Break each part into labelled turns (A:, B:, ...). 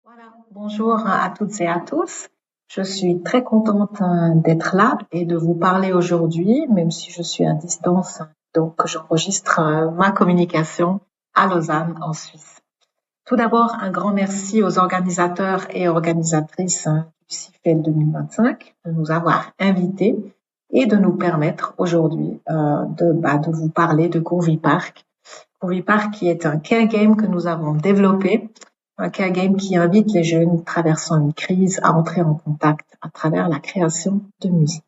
A: Voilà, bonjour à toutes et à tous. Je suis très contente d'être là et de vous parler aujourd'hui, même si je suis à distance. Donc, j'enregistre ma communication à Lausanne, en Suisse. Tout d'abord, un grand merci aux organisateurs et organisatrices du CIFEL 2025 de nous avoir invités et de nous permettre aujourd'hui de vous parler de Groovy Park. Groovy Park qui est un care game que nous avons développé, un care game qui invite les jeunes traversant une crise à entrer en contact à travers la création de musique.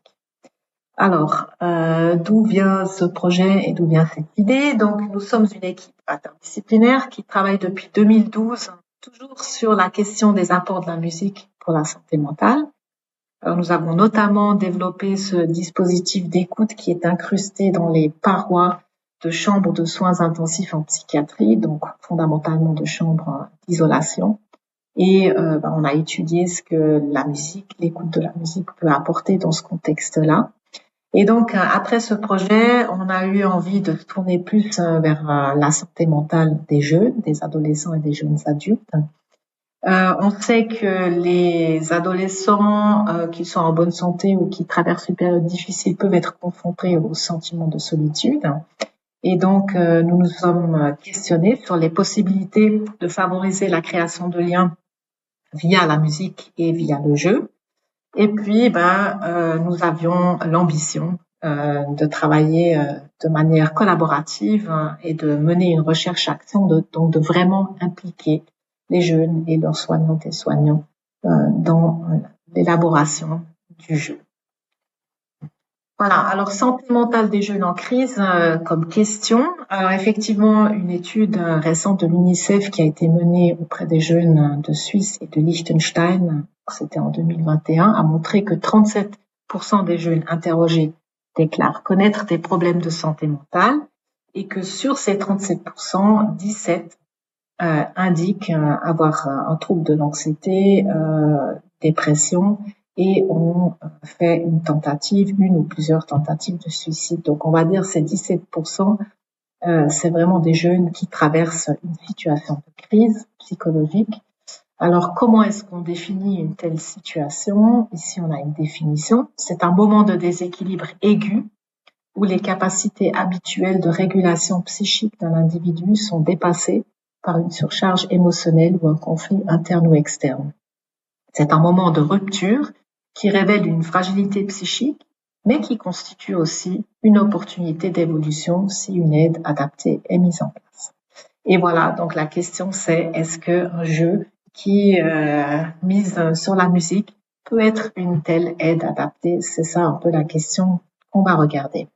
A: Alors, d'où vient ce projet et d'où vient cette idée? Donc, nous sommes une équipe interdisciplinaire qui travaille depuis 2012 toujours sur la question des apports de la musique pour la santé mentale. Alors, nous avons notamment développé ce dispositif d'écoute qui est incrusté dans les parois de chambres de soins intensifs en psychiatrie, donc fondamentalement de chambres d'isolation. Et on a étudié ce que la musique, l'écoute de la musique peut apporter dans ce contexte-là. Et donc, après ce projet, on a eu envie de se tourner plus vers la santé mentale des jeunes, des adolescents et des jeunes adultes. On sait que les adolescents qui sont en bonne santé ou qui traversent une période difficile peuvent être confrontés au sentiment de solitude. Et donc, nous nous sommes questionnés sur les possibilités de favoriser la création de liens via la musique et via le jeu. Et puis, nous avions l'ambition de travailler de manière collaborative et de mener une recherche-action, donc de vraiment impliquer les jeunes et leurs soignantes et soignants dans l'élaboration du jeu. Voilà, alors santé mentale des jeunes en crise comme question. Alors effectivement, une étude récente de l'UNICEF qui a été menée auprès des jeunes de Suisse et de Liechtenstein, c'était en 2021, a montré que 37% des jeunes interrogés déclarent connaître des problèmes de santé mentale et que sur ces 37%, 17 indiquent avoir un trouble de l'anxiété, dépression, et ont fait une ou plusieurs tentatives de suicide. Donc on va dire ces 17%, c'est vraiment des jeunes qui traversent une situation de crise psychologique. Alors comment est-ce qu'on définit une telle situation? Ici on a une définition. C'est un moment de déséquilibre aigu où les capacités habituelles de régulation psychique d'un individu sont dépassées par une surcharge émotionnelle ou un conflit interne ou externe. C'est un moment de rupture qui révèle une fragilité psychique, mais qui constitue aussi une opportunité d'évolution si une aide adaptée est mise en place. Et voilà, donc la question c'est, est-ce qu'un jeu qui mise sur la musique peut être une telle aide adaptée? C'est ça un peu la question qu'on va regarder.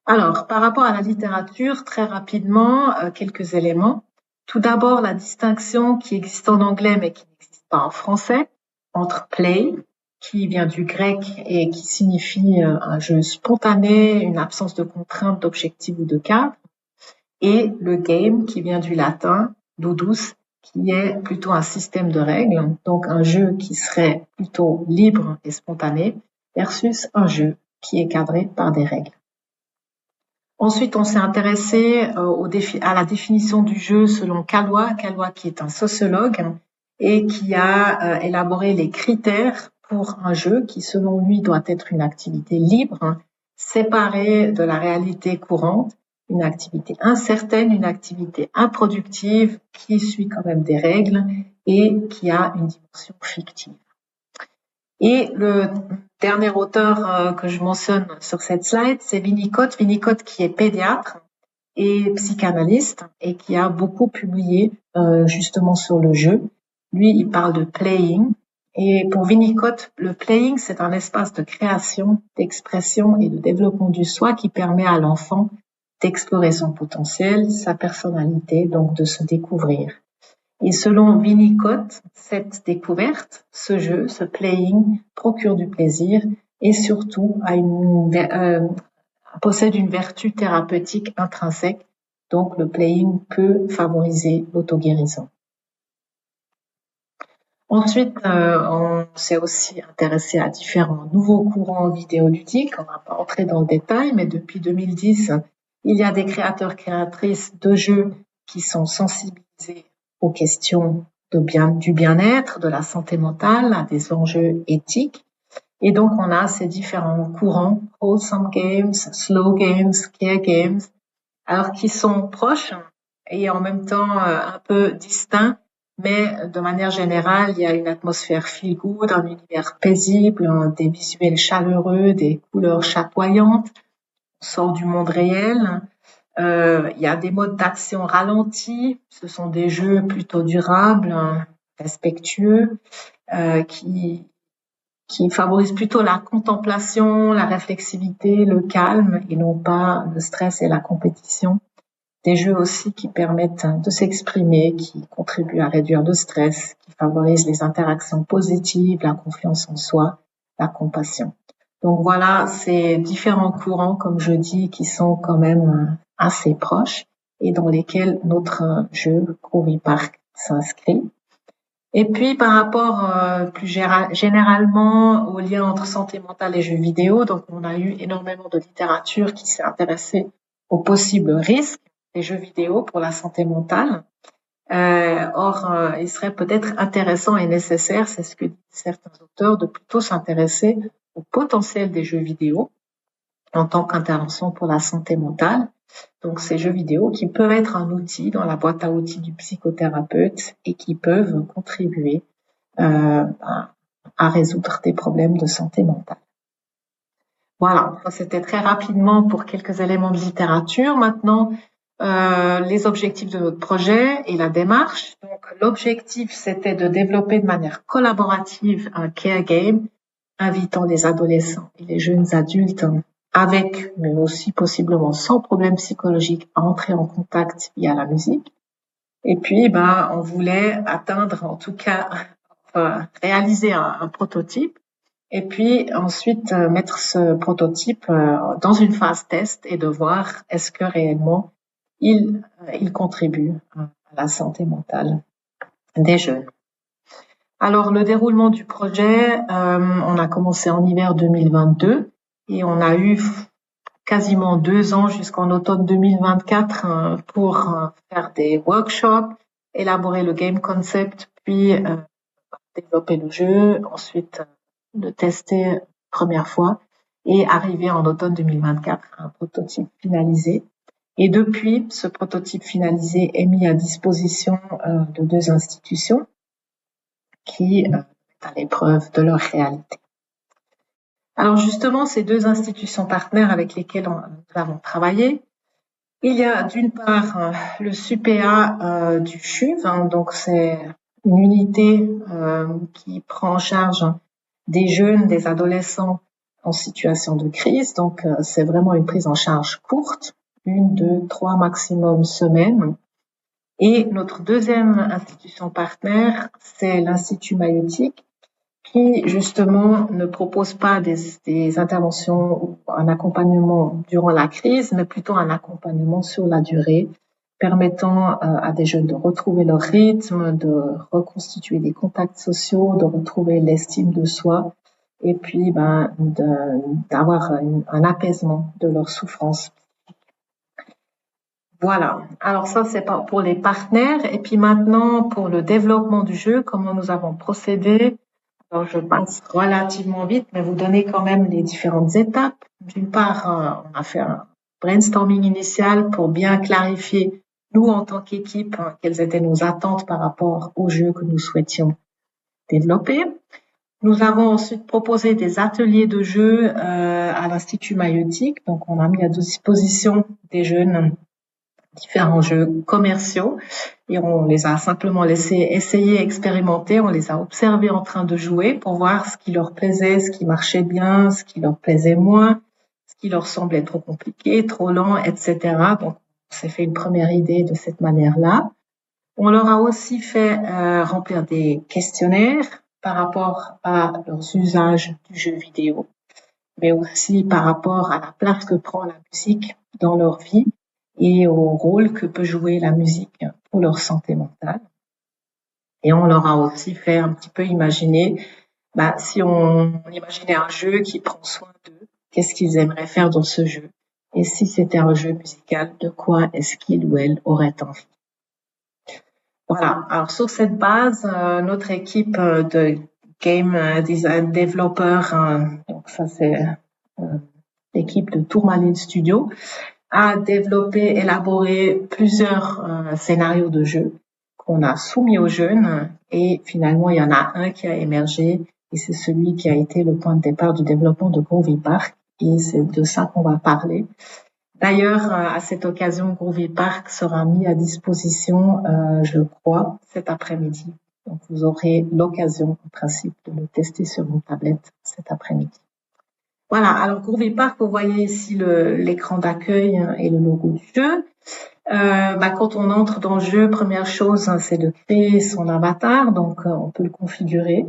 A: Alors, par rapport à la littérature, très rapidement, quelques éléments. Tout d'abord, la distinction qui existe en anglais mais qui n'existe pas en français entre play, qui vient du grec et qui signifie un jeu spontané, une absence de contrainte, d'objectif ou de cadre, et le game qui vient du latin ludus, qui est plutôt un système de règles, donc un jeu qui serait plutôt libre et spontané versus un jeu qui est cadré par des règles. Ensuite, on s'est intéressé à la définition du jeu selon Callois qui est un sociologue et qui a élaboré les critères pour un jeu qui, selon lui, doit être une activité libre, séparée de la réalité courante, une activité incertaine, une activité improductive qui suit quand même des règles et qui a une dimension fictive. Et le dernier auteur que je mentionne sur cette slide, c'est Winnicott. Winnicott qui est pédiatre et psychanalyste et qui a beaucoup publié justement sur le jeu. Lui, il parle de playing. Et pour Winnicott, le playing, c'est un espace de création, d'expression et de développement du soi qui permet à l'enfant d'explorer son potentiel, sa personnalité, donc de se découvrir. Et selon Winnicott, cette découverte, ce jeu, ce playing, procure du plaisir et surtout possède une vertu thérapeutique intrinsèque. Donc le playing peut favoriser l'auto-guérison. Ensuite, on s'est aussi intéressé à différents nouveaux courants vidéoludiques. On ne va pas entrer dans le détail, mais depuis 2010, il y a des créateurs, créatrices de jeux qui sont sensibilisés aux questions du bien-être, de la santé mentale, à des enjeux éthiques. Et donc, on a ces différents courants, wholesome games, slow games, care games, alors qui sont proches et en même temps un peu distincts, mais de manière générale, il y a une atmosphère feel good, un univers paisible, des visuels chaleureux, des couleurs chatoyantes, on sort du monde réel. Il y a des modes d'action ralentis, ce sont des jeux plutôt durables, respectueux, qui favorisent plutôt la contemplation, la réflexivité, le calme et non pas le stress et la compétition. Des jeux aussi qui permettent de s'exprimer, qui contribuent à réduire le stress, qui favorisent les interactions positives, la confiance en soi, la compassion. Donc voilà, ces différents courants, comme je dis, qui sont quand même assez proches et dans lesquels notre jeu Groovy Park s'inscrit. Et puis par rapport plus généralement au lien entre santé mentale et jeux vidéo, donc on a eu énormément de littérature qui s'est intéressée aux possibles risques des jeux vidéo pour la santé mentale. Il serait peut-être intéressant et nécessaire, c'est ce que disent certains auteurs, de plutôt s'intéresser au potentiel des jeux vidéo en tant qu'intervention pour la santé mentale. Donc, ces jeux vidéo qui peuvent être un outil dans la boîte à outils du psychothérapeute et qui peuvent contribuer à résoudre des problèmes de santé mentale. Voilà, c'était très rapidement pour quelques éléments de littérature. Maintenant, les objectifs de notre projet et la démarche. Donc, l'objectif, c'était de développer de manière collaborative un care game invitant les adolescents et les jeunes adultes avec, mais aussi possiblement sans problème psychologique, à entrer en contact via la musique. Et puis, on voulait atteindre, en tout cas, réaliser un prototype. Et puis ensuite mettre ce prototype dans une phase test et de voir est-ce que réellement il contribue à la santé mentale des jeunes. Alors le déroulement du projet, on a commencé en hiver 2022 et on a eu quasiment 2 ans jusqu'en automne 2024 pour faire des workshops, élaborer le game concept, puis développer le jeu, ensuite le tester première fois et arriver en automne 2024 à un prototype finalisé. Et depuis, ce prototype finalisé est mis à disposition de 2 institutions qui mettent à l'épreuve de leur réalité. Alors justement, ces 2 institutions partenaires avec lesquelles nous avons travaillé, il y a d'une part le SUPEA du CHUV, donc c'est une unité qui prend en charge des jeunes, des adolescents en situation de crise. Donc, c'est vraiment une prise en charge courte, 1, 2, 3 maximum semaines. Et notre deuxième institution partenaire, c'est l'Institut Maïeutique, qui justement ne propose pas des interventions ou un accompagnement durant la crise, mais plutôt un accompagnement sur la durée, permettant à des jeunes de retrouver leur rythme, de reconstituer des contacts sociaux, de retrouver l'estime de soi et puis d'avoir un apaisement de leur souffrance. Voilà. Alors ça, c'est pour les partenaires. Et puis maintenant, pour le développement du jeu, comment nous avons procédé. Alors, je passe relativement vite, mais vous donner quand même les différentes étapes. D'une part, on a fait un brainstorming initial pour bien clarifier, nous, en tant qu'équipe, quelles étaient nos attentes par rapport au jeu que nous souhaitions développer. Nous avons ensuite proposé des ateliers de jeu à l'Institut Maïeutique. Donc, on a mis à disposition des jeunes différents jeux commerciaux et on les a simplement laissés essayer, expérimenter, on les a observés en train de jouer pour voir ce qui leur plaisait, ce qui marchait bien, ce qui leur plaisait moins, ce qui leur semblait trop compliqué, trop lent, etc. Donc, on s'est fait une première idée de cette manière-là. On leur a aussi fait remplir des questionnaires par rapport à leurs usages du jeu vidéo, mais aussi par rapport à la place que prend la musique dans leur vie et au rôle que peut jouer la musique pour leur santé mentale. Et on leur a aussi fait un petit peu imaginer, si on imaginait un jeu qui prend soin d'eux, qu'est-ce qu'ils aimeraient faire dans ce jeu? Et si c'était un jeu musical, de quoi est-ce qu'ils ou elles auraient envie? Voilà. Alors sur cette base, notre équipe de game design développeurs, donc ça c'est l'équipe de Tourmaline Studio, a développé, élaboré plusieurs scénarios de jeu qu'on a soumis aux jeunes et finalement il y en a un qui a émergé et c'est celui qui a été le point de départ du développement de Groovy Park et c'est de ça qu'on va parler. D'ailleurs, à cette occasion, Groovy Park sera mis à disposition, je crois, cet après-midi. Donc, vous aurez l'occasion, en principe, de le tester sur vos tablettes cet après-midi. Voilà. Alors, Groovy Park, vous voyez ici l'écran d'accueil et le logo du jeu. Quand on entre dans le jeu, première chose, c'est de créer son avatar. Donc, on peut le configurer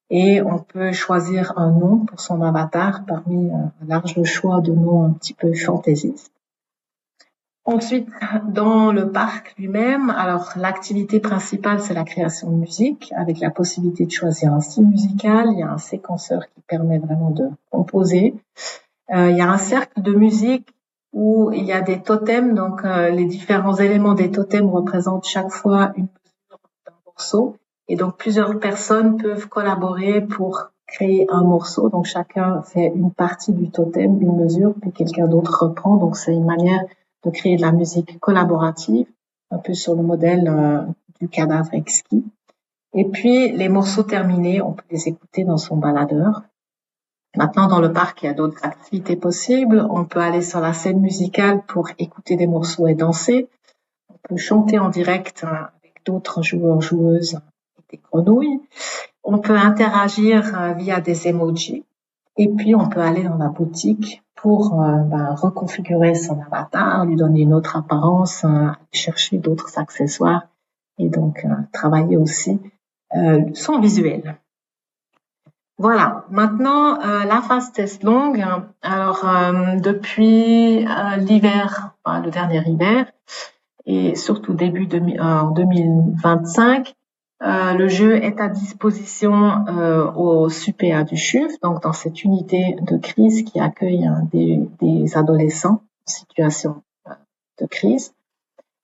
A: et on peut choisir un nom pour son avatar parmi un large choix de noms un petit peu fantaisistes. Ensuite, dans le parc lui-même, alors l'activité principale, c'est la création de musique, avec la possibilité de choisir un style musical. Il y a un séquenceur qui permet vraiment de composer. Il y a un cercle de musique où il y a des totems, donc les différents éléments des totems représentent chaque fois une mesure d'un morceau. Et donc plusieurs personnes peuvent collaborer pour créer un morceau. Donc chacun fait une partie du totem, une mesure, puis quelqu'un d'autre reprend. Donc c'est une manière de créer de la musique collaborative, un peu sur le modèle du cadavre exquis. Et puis, les morceaux terminés, on peut les écouter dans son baladeur. Maintenant, dans le parc, il y a d'autres activités possibles. On peut aller sur la scène musicale pour écouter des morceaux et danser. On peut chanter en direct avec d'autres joueurs, joueuses et des grenouilles. On peut interagir via des emojis. Et puis, on peut aller dans la boutique pour reconfigurer son avatar, lui donner une autre apparence, chercher d'autres accessoires et donc travailler aussi son visuel. Voilà. Maintenant, la phase test longue. Alors, depuis l'hiver, le dernier hiver, et surtout début 2025, le jeu est à disposition au SUPEA du CHUV, donc dans cette unité de crise qui accueille des adolescents en situation de crise.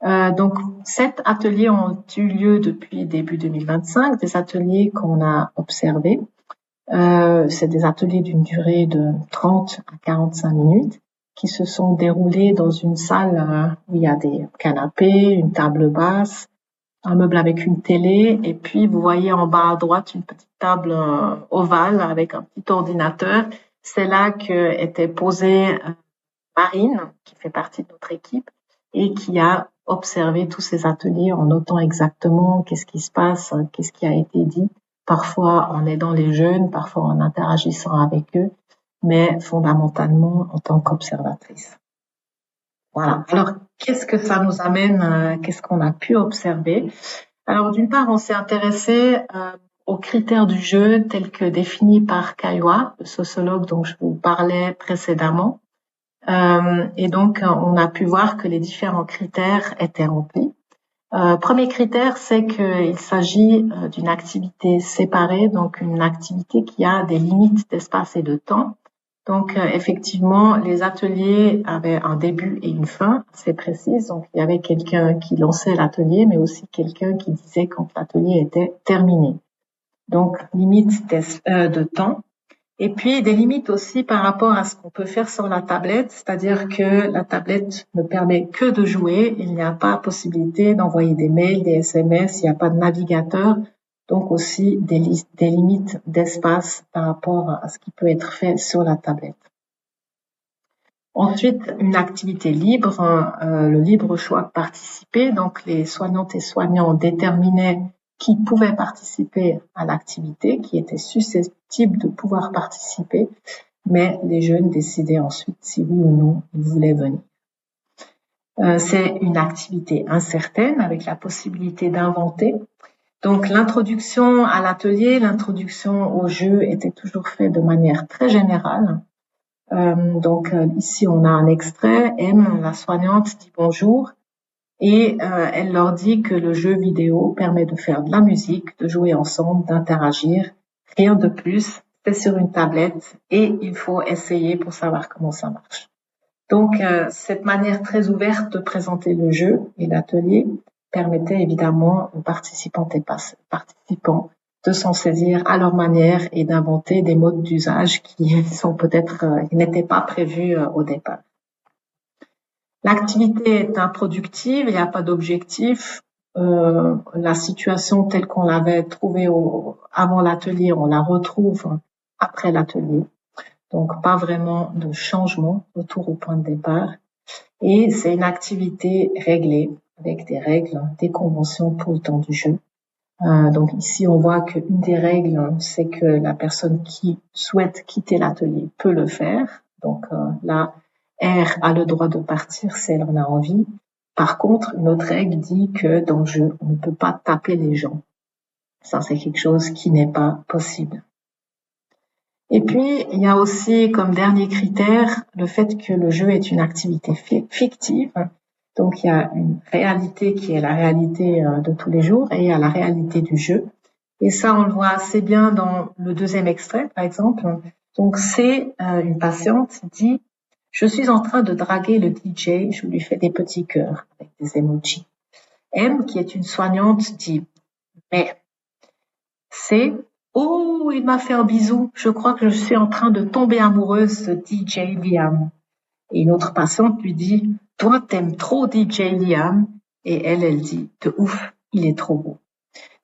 A: Donc, 7 ateliers ont eu lieu depuis début 2025, des ateliers qu'on a observés. C'est des ateliers d'une durée de 30 à 45 minutes qui se sont déroulés dans une salle où il y a des canapés, une table basse, un meuble avec une télé et puis vous voyez en bas à droite une petite table ovale avec un petit ordinateur. C'est là que était posée Marine, qui fait partie de notre équipe et qui a observé tous ces ateliers en notant exactement qu'est-ce qui se passe, qu'est-ce qui a été dit, parfois en aidant les jeunes, parfois en interagissant avec eux, mais fondamentalement en tant qu'observatrice. Voilà. Alors, qu'est-ce que ça nous amène? Qu'est-ce qu'on a pu observer? Alors, d'une part, on s'est intéressé aux critères du jeu tels que définis par Kaiwa, le sociologue dont je vous parlais précédemment. Et donc, on a pu voir que les différents critères étaient remplis. Premier critère, c'est qu'il s'agit d'une activité séparée, donc une activité qui a des limites d'espace et de temps. Donc, effectivement, les ateliers avaient un début et une fin assez précise. Donc, il y avait quelqu'un qui lançait l'atelier, mais aussi quelqu'un qui disait quand l'atelier était terminé. Donc, limite de temps. Et puis, des limites aussi par rapport à ce qu'on peut faire sur la tablette, c'est-à-dire que la tablette ne permet que de jouer. Il n'y a pas possibilité d'envoyer des mails, des SMS, il n'y a pas de navigateur. Donc aussi des limites d'espace par rapport à ce qui peut être fait sur la tablette. Ensuite, une activité libre, le libre choix de participer. Donc, les soignantes et soignants déterminaient qui pouvait participer à l'activité, qui était susceptible de pouvoir participer, mais les jeunes décidaient ensuite si oui ou non ils voulaient venir. C'est une activité incertaine avec la possibilité d'inventer. Donc, l'introduction à l'atelier, l'introduction au jeu était toujours faite de manière très générale. Ici, on a un extrait. M, la soignante, dit bonjour et elle leur dit que le jeu vidéo permet de faire de la musique, de jouer ensemble, d'interagir. Rien de plus, c'est sur une tablette et il faut essayer pour savoir comment ça marche. Donc, cette manière très ouverte de présenter le jeu et l'atelier permettait évidemment aux participantes et participants de s'en saisir à leur manière et d'inventer des modes d'usage qui sont peut-être qui n'étaient pas prévus au départ. L'activité est improductive, il n'y a pas d'objectif. La situation telle qu'on l'avait trouvée avant l'atelier, on la retrouve après l'atelier. Donc, pas vraiment de changement, retour au point de départ. Et c'est une activité réglée, avec des règles, des conventions pour le temps du jeu. Donc ici, on voit qu'une des règles, c'est que la personne qui souhaite quitter l'atelier peut le faire. Donc là, R a le droit de partir si elle en a envie. Par contre, une autre règle dit que dans le jeu, on ne peut pas taper les gens. Ça, c'est quelque chose qui n'est pas possible. Et puis, il y a aussi comme dernier critère le fait que le jeu est une activité fictive. Donc, il y a une réalité qui est la réalité de tous les jours et il y a la réalité du jeu. Et ça, on le voit assez bien dans le deuxième extrait, par exemple. Donc, c'est une patiente qui dit « Je suis en train de draguer le DJ, je lui fais des petits cœurs avec des emojis. » M, qui est une soignante, dit « Mais c'est... Oh, il m'a fait un bisou. Je crois que je suis en train de tomber amoureuse de DJ Liam. » Et une autre patiente lui dit « Toi, t'aimes trop DJ Liam. » Et elle dit « De ouf, il est trop beau. »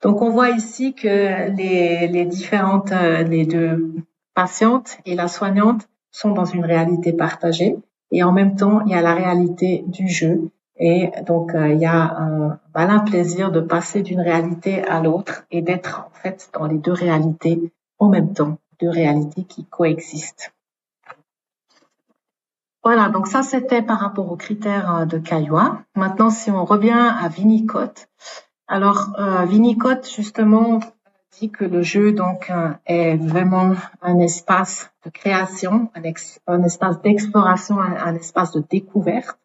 A: Donc, on voit ici que les deux patientes et la soignante sont dans une réalité partagée. Et en même temps, il y a la réalité du jeu. Et donc, il y a un malin plaisir de passer d'une réalité à l'autre et d'être en fait dans les deux réalités en même temps, deux réalités qui coexistent. Voilà, donc ça c'était par rapport aux critères de Caillois. Maintenant, si on revient à Winnicott, alors Winnicott justement dit que le jeu donc est vraiment un espace de création, un espace d'exploration, un espace de découverte.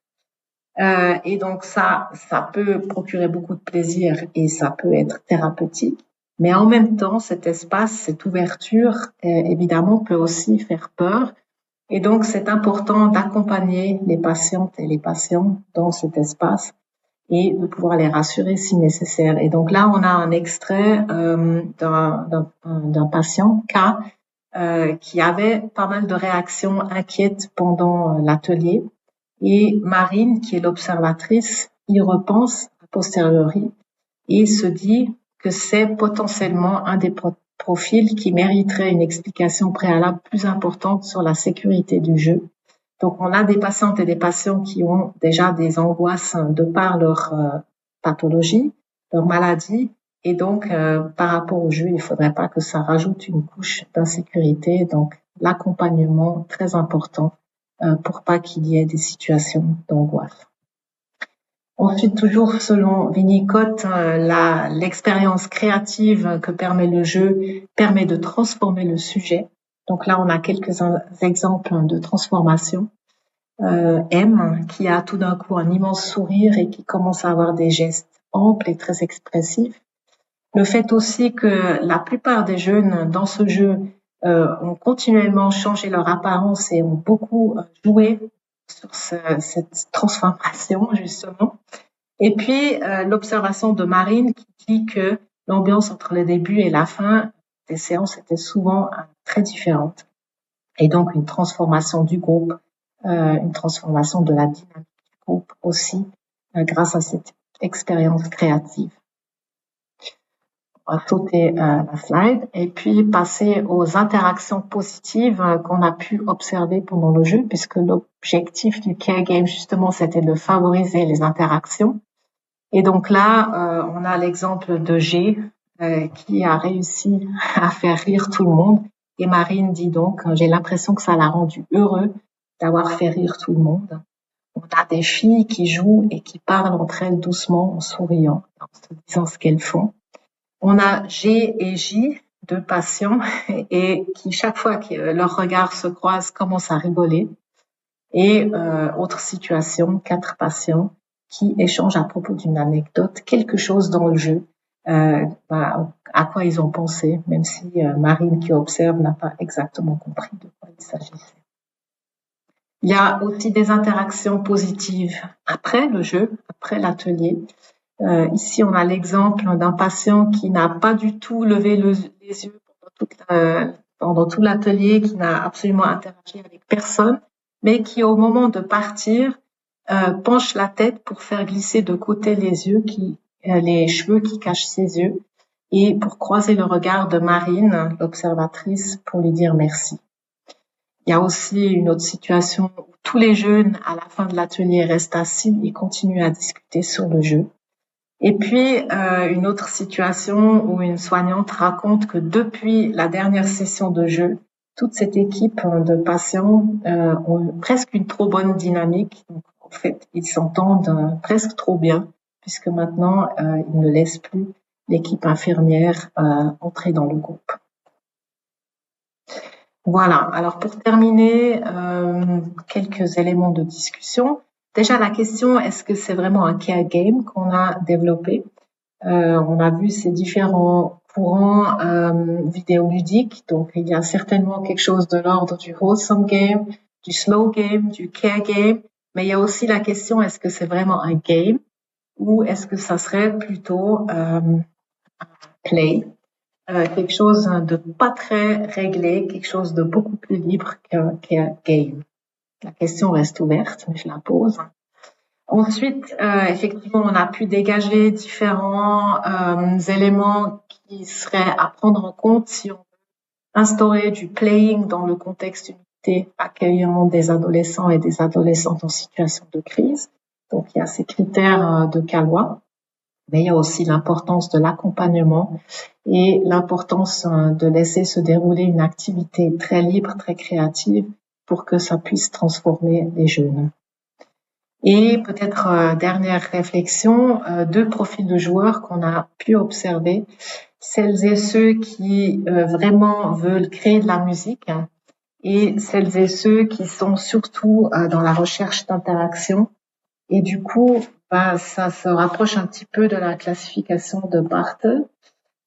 A: Et donc ça peut procurer beaucoup de plaisir et ça peut être thérapeutique. Mais en même temps, cet espace, cette ouverture, évidemment, peut aussi faire peur. Et donc, c'est important d'accompagner les patientes et les patients dans cet espace et de pouvoir les rassurer si nécessaire. Et donc là, on a un extrait d'un patient, K, qui avait pas mal de réactions inquiètes pendant l'atelier. Et Marine, qui est l'observatrice, y repense a posteriori et se dit que c'est potentiellement un des profils qui mériterait une explication préalable plus importante sur la sécurité du jeu. Donc, on a des patientes et des patients qui ont déjà des angoisses de par leur pathologie, leur maladie, et donc, par rapport au jeu, il ne faudrait pas que ça rajoute une couche d'insécurité. Donc, l'accompagnement, très important pour pas qu'il y ait des situations d'angoisse. Ensuite, toujours selon Winnicott, l'expérience créative que permet le jeu permet de transformer le sujet. Donc là, on a quelques exemples de transformation. M, qui a tout d'un coup un immense sourire et qui commence à avoir des gestes amples et très expressifs. Le fait aussi que la plupart des jeunes dans ce jeu ont continuellement changé leur apparence et ont beaucoup joué sur cette transformation, justement. Et puis, l'observation de Marine qui dit que l'ambiance entre le début et la fin des séances était souvent très différente. Et donc, une transformation du groupe, une transformation de la dynamique du groupe aussi, grâce à cette expérience créative. On va sauter la slide et puis passer aux interactions positives qu'on a pu observer pendant le jeu, puisque l'objectif du Care Game, justement, c'était de favoriser les interactions. Et donc là, on a l'exemple de G qui a réussi à faire rire tout le monde. Et Marine dit donc, j'ai l'impression que ça l'a rendu heureux d'avoir fait rire tout le monde. On a des filles qui jouent et qui parlent entre elles doucement en souriant, en se disant ce qu'elles font. On a G et J, deux patients, et qui, chaque fois que leurs regards se croisent, commencent à rigoler. Et autre situation, 4 patients qui échangent à propos d'une anecdote, quelque chose dans le jeu, à quoi ils ont pensé, même si Marine qui observe n'a pas exactement compris de quoi il s'agissait. Il y a aussi des interactions positives après le jeu, après l'atelier. Ici, on a l'exemple d'un patient qui n'a pas du tout levé les yeux pendant tout l'atelier, qui n'a absolument interagi avec personne, mais qui, au moment de partir, penche la tête pour faire glisser de côté les cheveux qui cachent ses yeux, et pour croiser le regard de Marine, l'observatrice, pour lui dire merci. Il y a aussi une autre situation où tous les jeunes, à la fin de l'atelier, restent assis et continuent à discuter sur le jeu. Et puis, une autre situation où une soignante raconte que depuis la dernière session de jeu, toute cette équipe de patients ont presque une trop bonne dynamique. Donc, en fait, ils s'entendent presque trop bien, puisque maintenant, ils ne laissent plus l'équipe infirmière entrer dans le groupe. Voilà. Alors, pour terminer, quelques éléments de discussion. Déjà, la question, est-ce que c'est vraiment un care game qu'on a développé? On a vu ces différents courants vidéoludiques. Donc, il y a certainement quelque chose de l'ordre du wholesome game, du slow game, du care game. Mais il y a aussi la question, est-ce que c'est vraiment un game ou est-ce que ça serait plutôt un play, quelque chose de pas très réglé, quelque chose de beaucoup plus libre qu'un game. La question reste ouverte, mais je la pose. Ensuite, effectivement, on a pu dégager différents éléments qui seraient à prendre en compte si on veut instaurer du playing dans le contexte unité accueillant des adolescents et des adolescentes en situation de crise. Donc, il y a ces critères de Galois, mais il y a aussi l'importance de l'accompagnement et l'importance de laisser se dérouler une activité très libre, très créative pour que ça puisse transformer les jeunes. Et peut-être dernière réflexion, deux profils de joueurs qu'on a pu observer, celles et ceux qui vraiment veulent créer de la musique et celles et ceux qui sont surtout dans la recherche d'interaction. Et du coup, ça se rapproche un petit peu de la classification de Bartle,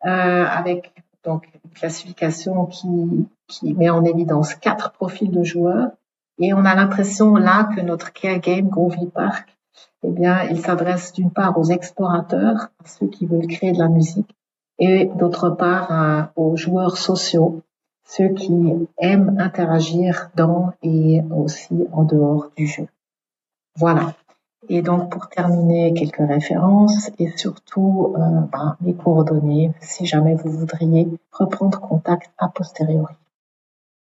A: avec donc une classification qui met en évidence 4 profils de joueurs. Et on a l'impression là que notre care game Groovy Park, eh bien, il s'adresse d'une part aux explorateurs, à ceux qui veulent créer de la musique, et d'autre part aux joueurs sociaux, ceux qui aiment interagir dans et aussi en dehors du jeu. Voilà. Et donc, pour terminer, quelques références et surtout mes coordonnées, si jamais vous voudriez reprendre contact a posteriori.